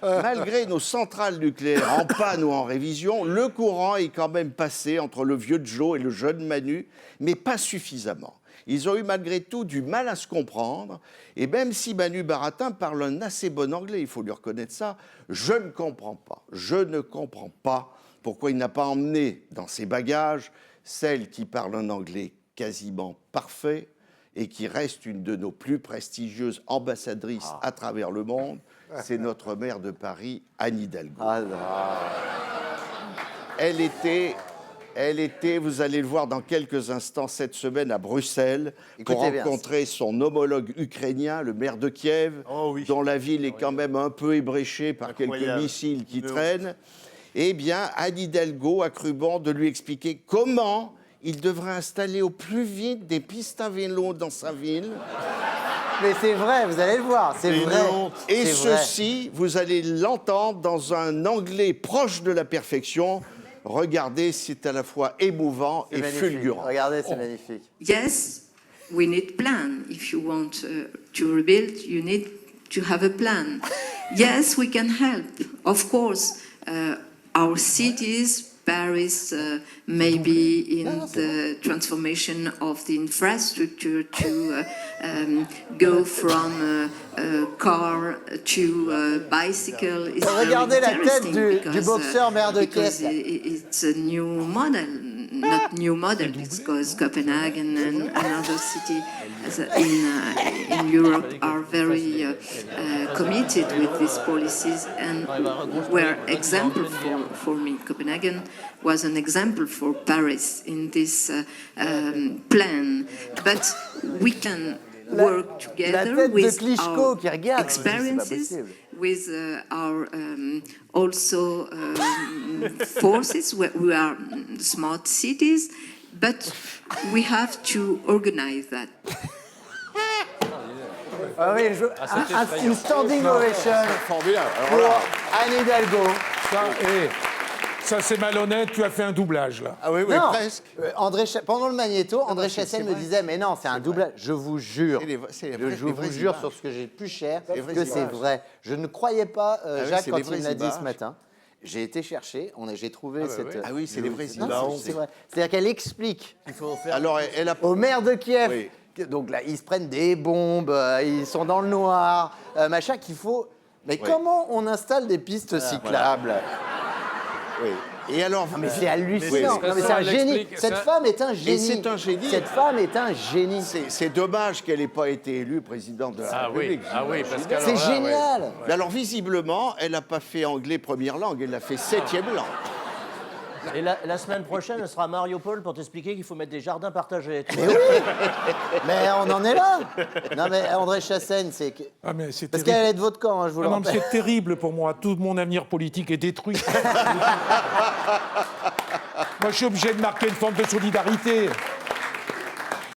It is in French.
Malgré nos centrales nucléaires en panne ou en révision, le courant est quand même passé entre le vieux Joe et le jeune Manu, mais pas suffisamment. Ils ont eu malgré tout du mal à se comprendre, et même si Manu Baratin parle un assez bon anglais, il faut lui reconnaître ça, je ne comprends pas pourquoi il n'a pas emmené dans ses bagages celle qui parle un anglais quasiment parfait et qui reste une de nos plus prestigieuses ambassadrices à travers le monde, c'est notre maire de Paris, Anne Hidalgo. Elle était, vous allez le voir dans quelques instants, cette semaine à Bruxelles, pour rencontrer son homologue ukrainien, le maire de Kiev, dont la ville est quand même un peu ébréchée par quelques missiles qui traînent. Eh bien, Anne Hidalgo a cru bon de lui expliquer comment il devrait installer au plus vite des pistes à vélo dans sa ville. Mais c'est vrai, vous allez le voir, c'est vrai. Et ceci, vous allez l'entendre dans un anglais proche de la perfection. Regardez, c'est à la fois émouvant et fulgurant. Regardez, c'est magnifique. Yes, we need plan. If you want to rebuild, you need to have a plan. Yes, we can help. Of course, our cities, Paris, maybe in the transformation of the infrastructure to go from car to bicycle. Is Regardez la tête interesting du boxeur maire de Kiev. It's a new model, not new model, because Copenhagen and another city in Europe are very committed with these policies and were example for me. Copenhagen was an example for Paris in this plan, but we can work together with our experiences, with our also forces. We are smart cities, but we have to organize that. Ah oui, une standing ovation pour Anne Hidalgo. Ça, c'est malhonnête, tu as fait un doublage, là. Ah oui, Non, presque. pendant le magnéto, André Chassaigne me disait, mais non, c'est un doublage. Je vous jure, je vous jure sur ce que j'ai de plus cher, que c'est vrai. Je ne croyais pas, Jacques, quand il me l'a dit ce matin. J'ai été chercher, j'ai trouvé cette... Ah oui, c'est les vraies images. C'est vrai. C'est-à-dire qu'elle explique Alors, elle a... au maire de Kiev. Oui. Donc là, ils se prennent des bombes, ils sont dans le noir, machin, qu'il faut... Mais comment on installe des pistes cyclables? Oui. Et alors, mais c'est hallucinant. Oui, non, mais c'est un génie. Cette femme est un génie. c'est un génie. Cette femme est un génie. c'est dommage qu'elle n'ait pas été élue présidente de la République. Parce que C'est génial. Mais alors, visiblement, elle n'a pas fait anglais première langue, elle a fait septième langue. Et la semaine prochaine, ce sera Mariupol pour t'expliquer qu'il faut mettre des jardins partagés. Mais oui. Mais on en est là. Non mais André Chassaigne, c'est que... c'est parce terrible. qu'elle est de votre camp, hein, je vous le Non, mais rappelle. c'est terrible pour moi. Tout mon avenir politique est détruit. Moi, je suis obligé de marquer une forme de solidarité.